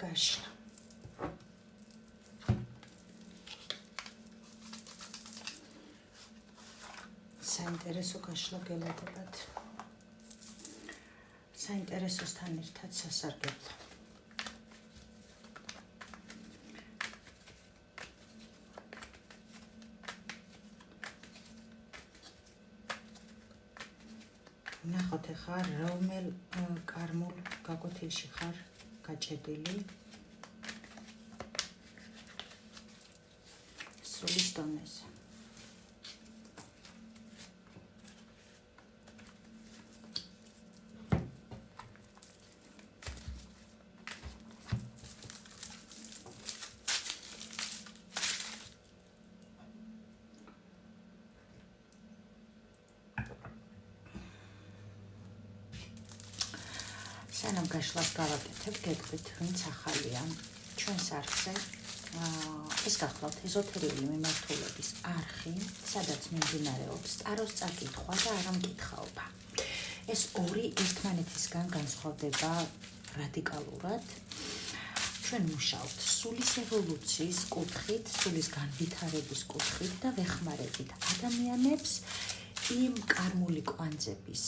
გაშლა. საინტერესო გაშლა გელოდებათ. საინტერესოსთან ერთად სასარგებლო. ნახოთ ახლა რომელ კარმულ გაკვეთილში ხარ გაჭედილი. სულის დონეზე. სანამ გაშლას გავაკეთებ, გეტყვით, ვინც ახალია ჩვენს არხზე. ეს გახლავთ ეზოთერიული მიმართულების არხი, სადაც მიმდინარეობს ტაროს წაკითხვა და არამკითხაობა. ეს ორი ერთმანეთისგან განსხვავდება რადიკალურად. ჩვენ მუშაობთ სულის ევოლუციის კუთხით, სულის განვითარების კუთხით და ვეხმარებით ადამიანებს იმ კარმული კვანძების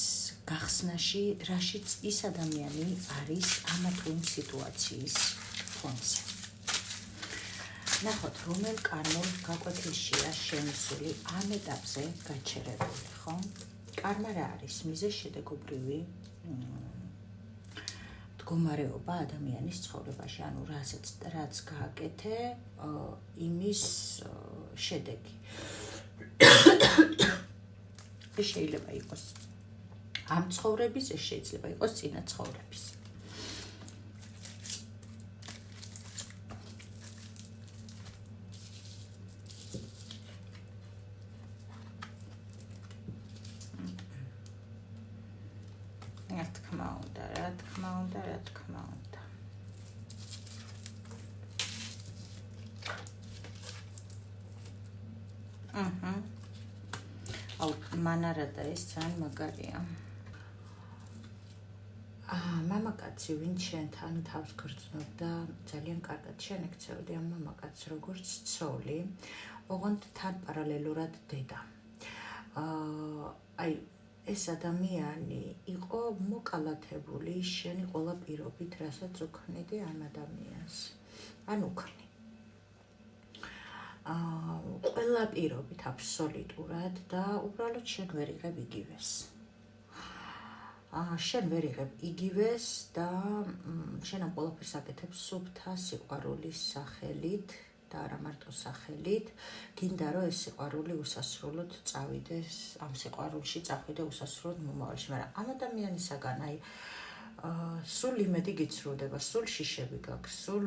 გახსნაში, რაშიც ის ადამიანი არის ამა თუ იმ სიტუაციის ფონზე. ნახოთ, რომელ კარმულ გაკვეთილშია შენი სული ამ ეტაპზე გაჩერებული, ხო? კარმა რა არის? მიზეზშედეგობრივი მდგომარეობა ადამიანის ცხოვრებაში, ანუ რაც გააკეთე, იმის შედეგი. ეს შეიძლება იყოს ამ ცხოვრების, ეს შეიძლება იყოს წინა ცხოვრების. რა თქმა უნდა. მანარადა ეს ძალიან მაგარია. მამაკაცი, ვინც შენთან თავს გრძნობდა, ძალიან კარგად შენექცეოდი ამ მამაკაცს როგორც ცოლი, ოღონდ თან პარალელურად დედა. ეს ადამიანი იყო მოკალათებული შენი ყველა პირობით, რასაც უქმნიდი ამ ადამიანს. ან უქმნი. ყველა პირობით აბსოლუტურად და უბრალოდ შენ ვერ იღებ იგივეს. შენ ვერ იღებ იგივეს და შენ ამ ყველაფერს აკეთებ სუფთა სიყვარულის სახელით და არა მარტო სახელით. გინდა რომ ეს სიყვარული უსასრულოდ წავიდეს, ამ სიყვარულში წახვიდე უსასრულოდ მომავალში, მაგრამ ამ ადამიანისაგან სულ იმედი გიცრუდება, სულ შიშები გაქვს, სულ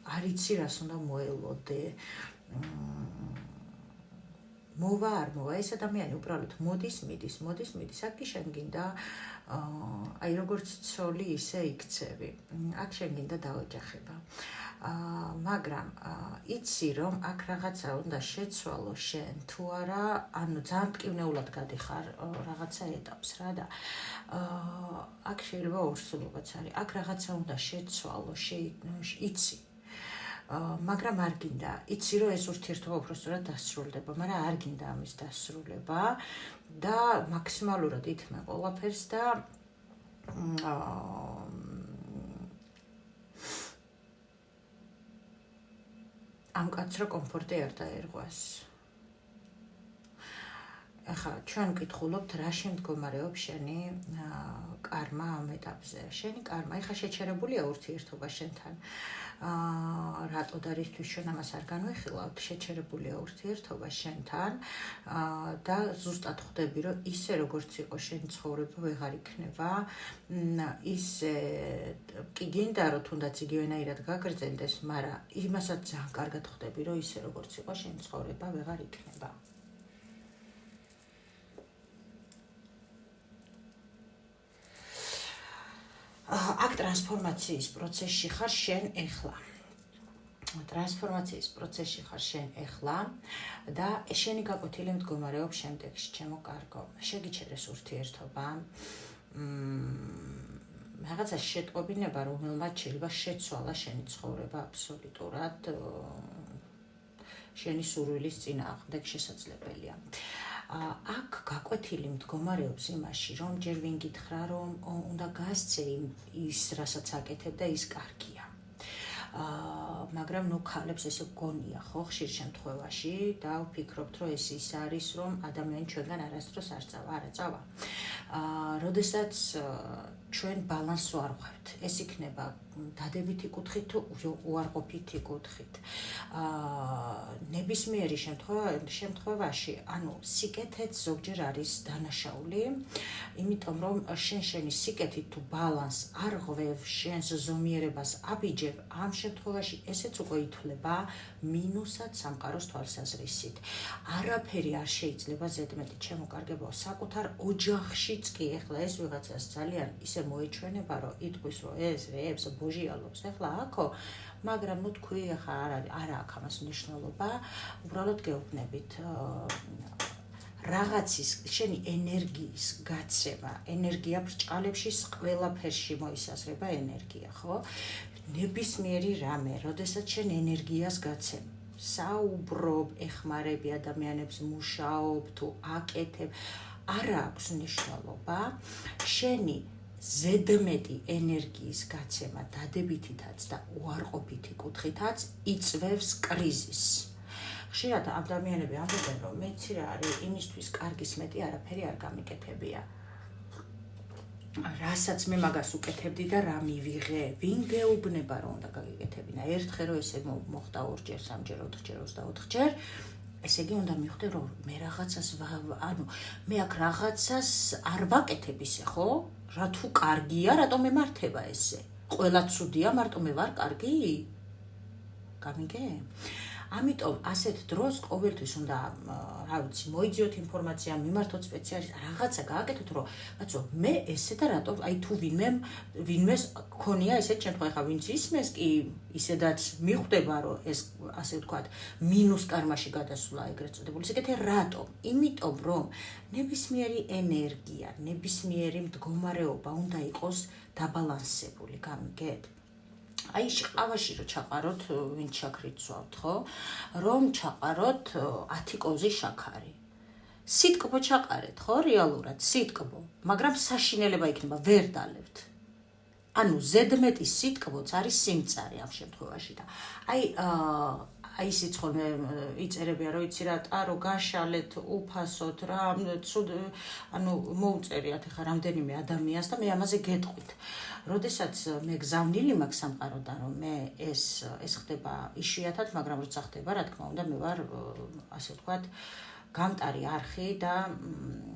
არ იცი რას უნდა მოელოდე. მოვა არ მოვა, ეს ადამიანი უბრალოდ მოდის, აქ შენ გინდა როგორც ცოლი ისე იქცევი. აქ შენ გინდა დაოჯახება. მაგრამ იცი რომ აქ რაღაცა უნდა შეცვალო შენ თუ არა, ანუ ძალიან მტკივნეულად გადიხარ რაღაცა ეტაპს რა და აქ შეიძლება ორსულობაც არის. აქ რაღაცა უნდა შეცვალო, იცი. მაგრამ არ გინდა, იცი რომ ეს ურთიერთობა უბრალოდ დასრულდება, მაგრამ არ გინდა ამის დასრულება და მაქსიმალურად ითმე ყველაფერს და ამ კაცს რო კომფორტი არ დაერღვას. ახლა ჩვენ ვკითხულობთ რა შემდგომარეობს შენი კარმა ამ ეტაპზე. შენი კარმა ახლა შეჩერებულია ურთიერთობა შენთან. რატო და რისთვის ჩვენ ამას არ განვიხილავთ, შეჩერებულია ურთიერთობა შენთან და ზუსტად ხვდები რომ ისე როგორც იყო შენი ცხოვრება ვეღარ იქნება. ისე კი გინდა რომ თუნდაც იგივენაირად გაგრძელდეს, მაგრამ იმასაც ძალიან კარგად ხვდები რომ ისე როგორც იყო შენი ცხოვრება ვეღარ იქნება. აქ ტრანსფორმაციის პროცესში ხარ შენ ეხლა. ტრანსფორმაციის პროცესში ხარ შენ ეხლა და შენი გაკვეთილი მდგომარეობს შემდეგში, ჩემო კარგო. შეგიჩერეს ურთიერთობა. რაღაცა შეტყობინება, რომელმაც შეიძლება შეცვალა შენი ცხოვრება აბსოლუტურად შენი სურვილის წინააღმდეგ შესაძლებელია. აქ გაკვეთილი მდგომარეობს იმაში, რომ ჯერ ვინ გითხრა, რომ უნდა გასცე ის, რასაც აკეთებ და ის კარგია. მაგრამ ნუ ქალებს ესე გონია, ხო, ხშირ შემთხვევაში და ვფიქრობთ, რომ ეს ის არის, რომ ადამიანი ჩვენგან არასდროს არ წავა, არა წავა. როდესაც ჩვენ ბალანსს ვარღვევთ, ეს იქნება დადებითი კუთხით თუ უარყოფითი კუთხით. ნებისმიერი შემთხვევაში, ანუ სიკეთეც ზოგჯერ არის დანაშაული, იმიტომ რომ შენი სიკეთით თუ ბალანსს არ ღვევ, შენს ზომიერებას აბიჯებ, ამ შემთხვევაში ესეც უკვე ითვლება მინუსად სამყაროს თვალსაზრისით. არაფერი არ შეიძლება ზედმეტი, ჩემო კარგებო, საკუთარ ოჯახშიც კი ეხლა ეს ვიღაცას ძალიან ისე მოეჩვენება, რომ იტყვის, რომ ეს რეებს ბოჟიალობს ეხლა აქო, მაგრამ ნუ თქვი ახლა არა აქვს ამას მნიშვნელობა, უბრალოდ გეუბნებით რაღაცის შენი ენერგიის გაცემა, ენერგია ბრჭყალებში ყველაფერში მოისაზრება ენერგია, ხო? ნებისმიერი რამე, როდესაც შენ ენერგიას გაცემ, საუბრობ, ეხმარები ადამიანებს, მუშაობ თუ აკეთებ, არ აქვს მნიშვნელობა, შენი ზედმეტი ენერგიის გაცემა დადებითითაც და უარყოფითი კუთხითაც იწვევს კრიზისს. ხშირად ადამიანები ამბობენ, რომ მეცი რა არის, იმისთვის კარგის მეტი არაფერი არ გამიკეთებია. რასაც მე მაგას უკეთებდი და რა მივიღე, ვინ გეუბნება რომ უნდა გაგიკეთებინა. ერთხელ რომ ესე მოხდა 2-ჯერ, 3-ჯერ, 4-ჯერ, 24-ჯერ, ესე იგი უნდა მივხვდე რომ მე რაღაცას ანუ მე აქ რაღაცას არ ვაკეთებ ისე, ხო? რა თუ კარგია, რატომ მემართება ესე? ყველა ცუდია, მარტო მე ვარ კარგი? გამიგე? ამიტომ ასეთ დროს ყოველთვის უნდა, რა ვიცი, მოიძიოთ ინფორმაცია, მიმართოთ სპეციალისტს, რაღაცა გააკეთოთ, რომ კაცო, მე ესე და რატომ, აი თუ ვინმეს ქონია ესეთ შემთხვევა, ხა ვინც ისმეს კი ისედაც მიხვდება, რომ ეს ასე ვთქვათ, მინუს კარმაში გადასვლა ეგრეთ წოდებული. ისე რატომ? იმიტომ რომ ნებისმიერი ენერგია, ნებისმიერი მდგომარეობა უნდა იყოს დაბალანსებული, გამიგეთ? აი ყავაში რომ ჩაყაროთ, ვინც შაქრით სვავთ, ხო? რომ ჩაყაროთ 10 კოვზი შაქარი. სიტკბო ჩაყარეთ, ხო, რეალურად, სიტკბო, მაგრამ საშინელება იქნება, ვერ დალებთ. ანუ ზედმეტი სიტკბოც არის სიმწარე ამ შემთხვევაში და აი ისიც ხოლმე იწერებია, რომ იცი რა, ტარო გაშალეთ, უფასოთ რა, ანუ მოუწერიათ ახლა რამდენიმე ადამიანს და მე ამაზე გეტყვით. როდესაც მე გზავნილი მაქვს სამყაროდან, რომ მე ეს ხდება იშვიათად, მაგრამ როცა ხდება, რა თქმა უნდა, მე ვარ ასე ვთქვათ, გამტარი არხი და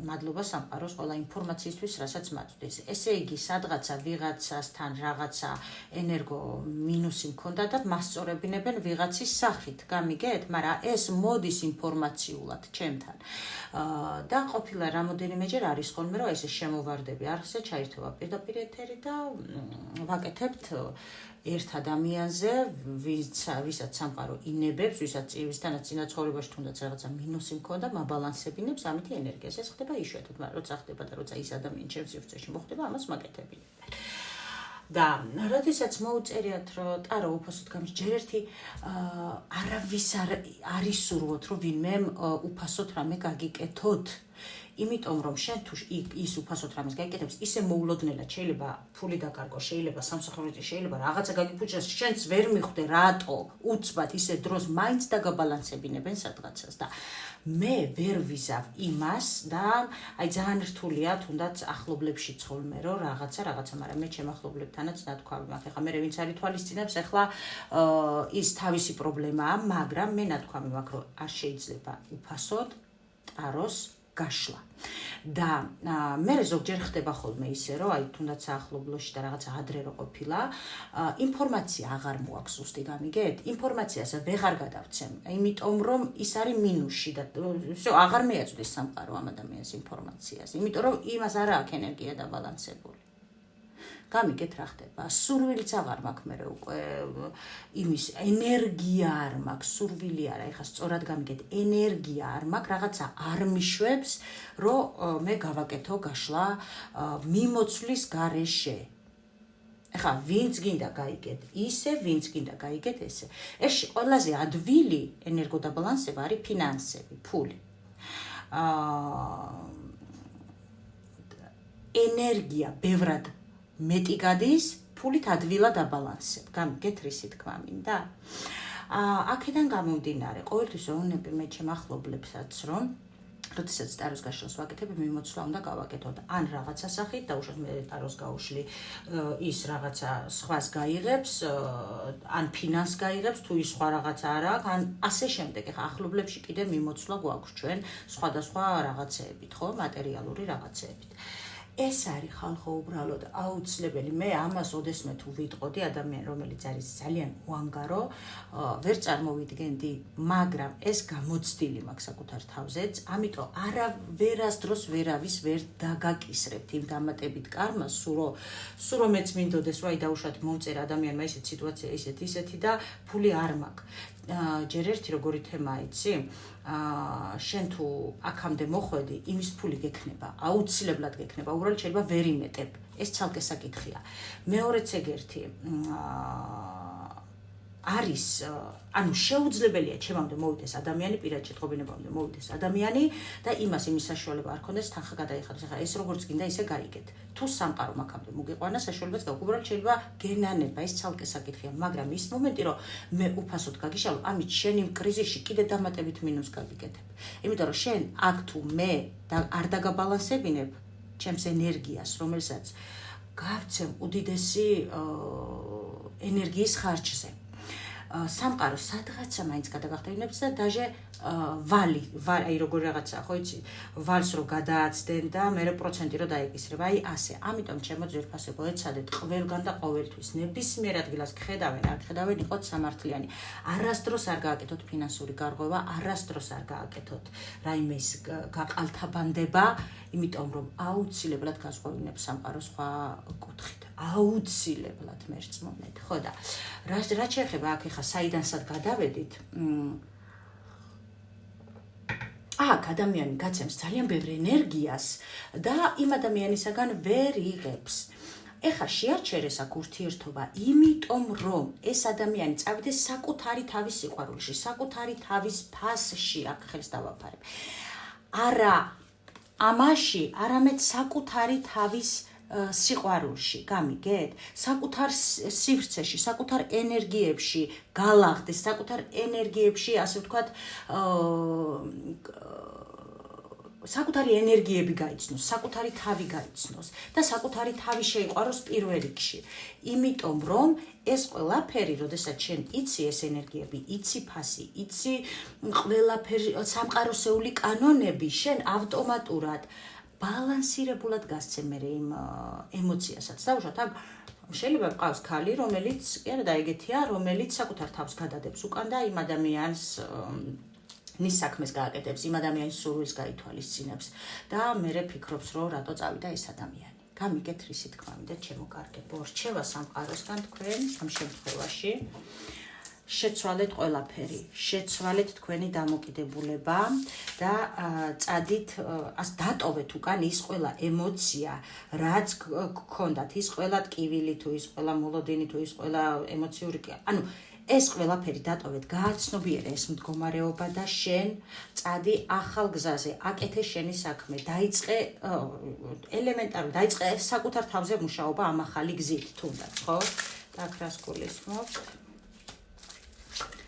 მადლობა სამყაროს ყველა ინფორმაციისთვის, რასაც მაწვდის. ესე იგი, სადღაცა ვიღაცასთან რაღაცა ენერგო მინუსი მქონდა და მასწორებინებენ ვიღაცის სახით, გამიგეთ? მაგრამ ეს მოდის ინფორმაციულად ჩემთან. და ყოფილა რამოდენიმეჯერ არის ხოლმე, რომ ესე შემოვარდები არხზე, ჩაირთვება პირდაპირ ეთერი და ვაკეთებთ ერთ ადამიანზე, ვისაც სამყარო ინებებს, ვისთანაც წინა ცხოვრებაში თუნდაც რაღაცა მინუსი მქონდა, მაბალანსებინებს ამითი ენერგიას. ეს ხდება იშვიათად, მაგრამ როცა ხდება და როცა ის ადამიანი ჩემს სივრცეში მოხდება, ამას მაკეთებინებენ. და როდესაც მოუწერიათ, რომ ტარო უფასოდ გამიჩნდა, ჯერ ერთი არავის არ ისურვოთ, რომ ვინმე უფასოდ რამე გაგიკეთოთ. იმიტომ რომ შენ თუ ის უფასოდ რამეს გაიკეთებს, ისე მოულოდნელად შეიძლება ფული დაკარგო, შეიძლება სამსახურში, შეიძლება რაღაცა გაგიფუჭოს, შენც ვერ მიხვდე რატო უცბად ისე დროს მაინც დაგაბალანსებინებენ სადღაცას და მე ვერ ვიზავ იმას და აი ძალიან რთულია თუნდაც ახლობლებშიც ხოლმე რომ რაღაცა, მაგრამ მე ჩემ ახლობლებთანაც ნათქვამი მაქვს. ეხლა მე ვინც არ ითვალისწინებს, ეხლა ის თავისი პრობლემაა, მაგრამ მე ნათქვამი მაქვს, რომ არ შეიძლება უფასოდ ტაროს გაშლა. და მე ზოგჯერ ხდება ხოლმე ისე, რომ აი თუნდაც ახლობლოში და რაღაცა ადრე რო ყოფილა, ინფორმაცია აღარ მოაქვს ზუსტი, გამიგეთ? ინფორმაციას ვეღარ გადავცემ, იმიტომ რომ ის არის მინუსში და всё, აღარ მეაწვდის სამყარო ამ ადამიანის ინფორმაციას, იმიტომ რომ იმას არ აქვს ენერგია დაბალანსებული. გამიგეთ რა ხდება? სურვილიც აღარ მაქვს მე უკვე იმის ენერგია არ მაქვს, სურვილი არა, ეხლა სწორად გამიგეთ, ენერგია არ მაქვს, რაღაცა არ მიშვებს, რომ მე გავაკეთო გაშლა მიმოცვლის გარეშე. ეხლა ვინც გინდა გაიგეთ ისე, ვინც გინდა გაიგეთ ესე. ეს ყველაზე ადვილი ენერგოდაბალანსება არის ფინანსები, ფული. ენერგია ბევრად მეტი გადის, ფულით ადვილად აბალანსებ. გამიგეთ რისი თქმა მინდა? აქედან გამომდინარე, ყოველთვის ვეუბნები მე ჩემ ახლობლებსაც, რომ როდესაც ტაროს გაშლას ვაკეთებ, მიმოცვლა უნდა გავაკეთოთ. ან რაღაცა სახით, დაუშვათ მე ტაროს გავუშლი, ის რაღაცა სხვას გაიღებს, ან ფინანს გაიღებს, თუ ის სხვა რაღაცა არ აქვს, ან ასე შემდეგ. ეხლა ახლობლებში კიდე მიმოცვლა გვაქვს ჩვენ სხვადასხვა რაღაცეებით, ხო, მატერიალური რაღაცეებით. ეს არის ხალხო უბრალოდ აუცილებელი. მე ამას ოდესმე თუ ვიტყოდი ადამიანი, რომელიც არის ძალიან უანგარო, ვერ წარმოვიდგენდი, მაგრამ ეს გამოცდილი მაქვს საკუთარ თავზეც, ამიტომ ვერას დროს ვერავის ვერ დაგაკისრებთ იმ დამატებით კარმას, სულ რომ მეც მინდოდეს, რომ აი დაუშვათ მომწერა ადამიანმა ისეთ სიტუაცია, ისეთი და ფული არ მაქვს. ჯერ ერთი როგორი თემაა, იცი? შენ თუ აქამდე მოხვედი, იმის ფული გექნება, აუცილებლად გექნება, უბრალოდ შეიძლება ვერ იმეტებ. ეს ცალკე საკითხია. მეორეც ეგერთი არის, ანუ შეუძლებელია ჩემამდე მოვიდეს ადამიანი, პირად შეწყობინებამდე მოვიდეს ადამიანი და იმის საშუალება არ ქონდეს თანხა გადაიხადოს. ეხლა ეს როგორც გინდა ისე გაიგეთ. თუ სამყარო აქამდე მოგიყვანა, საშუალებაც გაქვს. უბრალოდ შეიძლება გენანება, ეს ცალკე საკითხია, მაგრამ ის მომენტი, რომ მე უფასოდ გაგიშალო, ამით შენ იმ კრიზისში კიდე დამატებით მინუს გაგიკეთებ. იმიტომ რომ შენ აქ თუ მე არ დაგაბალანსებინებ ჩემს ენერგიას, რომელსაც გავცემ უდიდესი ენერგიის ხარჯზე. სამყარო სადღაცა მაინც გადაგახდენებს და დაჟე ვალი, აი როგორ რაღაცა, ხო იცი, ვალს რო გადააცდენ და მე პროცენტი რო დაეკისრება, აი ასე. ამიტომ ჩემო ძვირფასებო, ეცადეთ ყველგან და ყოველთვის ნებისმიერ ადგილას გხედავენ, არ გხედავენ, იყოთ სამართლიანი. არასდროს არ გააკეთოთ ფინანსური გარღვევა, არასდროს არ გააკეთოთ რაიმე ის გაყალთაბანდება, იმიტომ რომ აუცილებლად გასყვევინებს სამყარო სხვა კუთხით. აუცილებლად მერწმუნეთ, ხო და რაც შეეხება აქ ეხა საიდანსად გადავედით, აქ ადამიანი გაცემს ძალიან ბევრ ენერგიას და იმ ადამიანისაგან ვერ იღებს. ეხა შეაჩერეს აქ ურთიერთობა, იმიტომ რომ ეს ადამიანი წავიდეს საკუთარი თავის სიყვარულში, საკუთარი თავის ფასში, აქ ხელს დავაფარებ. არა ამაში, არამედ საკუთარი თავის სიყვარულში, გამიგეთ? საკუთარ სივრცეში, საკუთარ ენერგიებში გალახდეს, საკუთარ ენერგიებში, ასე ვთქვათ, საკუთარი ენერგიები გაიცნოს, საკუთარი თავი გაიცნოს და საკუთარი თავი შეიყვაროს პირველ რიგში. იმიტომ რომ ეს ყველაფერი, როდესაც შენ იცი ეს ენერგიები, იცი ფასი, იცი ყველაფერი, სამყაროსეული კანონები, შენ ავტომატურად ბალანსირებულად გასცემ მე იმ ემოციასაც. დაუშვათ, აქ შეიძლება გყავს ქალი, რომელიც კი არა და ეგეთია, რომელიც საკუთარ თავს გადადებს უკან და იმ ადამიანს ნის საქმეს გააკეთებს, იმ ადამიანის სურვილს გაითვალისწინებს და მერე ფიქრობს, რომ რატო წავიდა ეს ადამიანი. გამიგეთ რისი თქმა მინდა, ჩემო კარგებო, რჩევა სამყაროსგან თქვენ ამ შემთხვევაში. შეცვალეთ ყველაფერი, შეცვალეთ თქვენი დამოკიდებულება და წადით, დატოვეთ უკან ის ყველა ემოცია, რაც გქონდათ, ის ყველა ტკივილი თუ ის ყველა მოლოდინი თუ ის ყველა ემოციური, ანუ ეს ყველაფერი დატოვეთ, გააცნობიერე ეს მდგომარეობა და შენ წადი ახალ გზაზე, აკეთე შენი საქმე, დაიწყე ელემენტარული, დაიწყე საკუთარ თავზე მუშაობა ამ ახალი გზით, თუნდაც, ხო? აქ რას გულისხმობთ?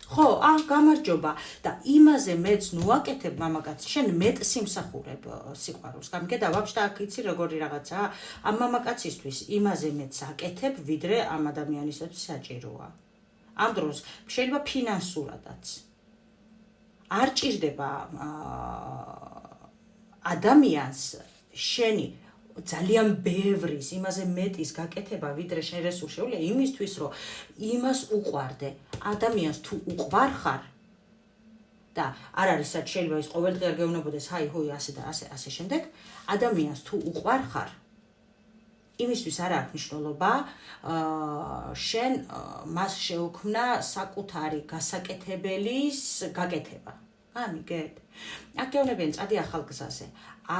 ხო, გამარჯობა და იმაზე მეც ნუაკეთებ მამაკაცი, შენ მეტ სიმსახურებ სიყვარულს. გამიგე და ვაფშე აქ იცი როგორი რაღაცაა, ამ მამაკაცისთვის იმაზე მეც აკეთებ, ვიდრე ამ ადამიანისათვის საჭიროა. ამ დროს შეიძლება ფინანსურადაც. არ ჭირდება ადამიანს შენი ძალიან ბევრის, იმაზე მეტის გაკეთება, ვიდრე შენ რესურს შეუძლია იმისთვის, რომ იმას უყვარდე. ადამიანს თუ უყვარ ხარ და არ არის საჭირო შეიძლება ის ყოველდღე არ გეუბნებოდეს, ჰაი, ჰოი, ასე და ასე შემდეგ, ადამიანს თუ უყვარ ხარ, იმისთვის არ აქვს მნიშვნელობა, შენ მას შეუქმნა საკუთარი გასაკეთებელის გაკეთება. ამიგეთ. აქ გეუბნებიან წადი ახალ გზაზე.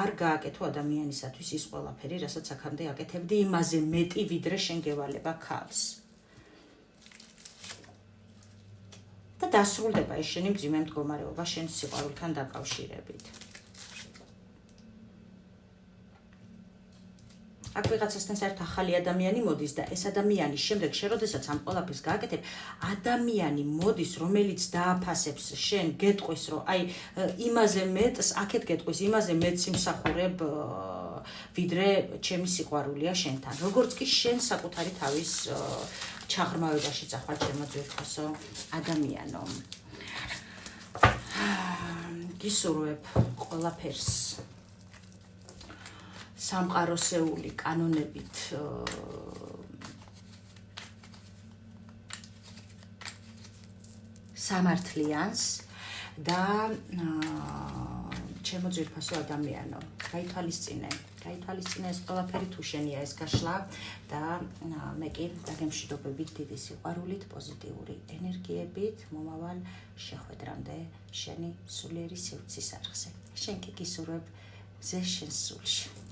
არ გააკეთო ადამიანისათვის ის ყველაფერი, რასაც აქამდე აკეთებდი, იმაზე მეტი, ვიდრე შენ გევალება ქალს. და დასრულდება ეს შენი მძიმე მდგომარეობა შენ სიყვარულთან დაკავშირებით. აქ ვიღაცასთან საერთოდ ახალი ადამიანი მოდის და ეს ადამიანი შემდეგ შენ როდესაც ამ ყველაფერს გააკეთებ, ადამიანი მოდის, რომელიც დააფასებს შენ, გეტყვის, რომ აი იმაზე მეტს, აქეთ გეტყვის, იმაზე მეტს იმსახურებ, ვიდრე ჩემი სიყვარულია შენთან. როგორც კი შენ საკუთარი თავის ჩაღრმავებაში წახვალ ჩემო ძვირფასო ადამიანო. გისურვებ ყველაფერს სამყაროსეული კანონებით სამართლიანს და ჩემო ძვირფასო ადამიანო, გაითვალისწინე ეს ყველაფერი თუ შენია ეს გაშლა და მე კი დაგემშვიდობებით დიდი სიყვარულით, პოზიტიური ენერგიებით, მომავალ შეხვედრამდე შენი სულიერი სივრცის არხზე. შენ კი გისურვებ მზე შენ სულში.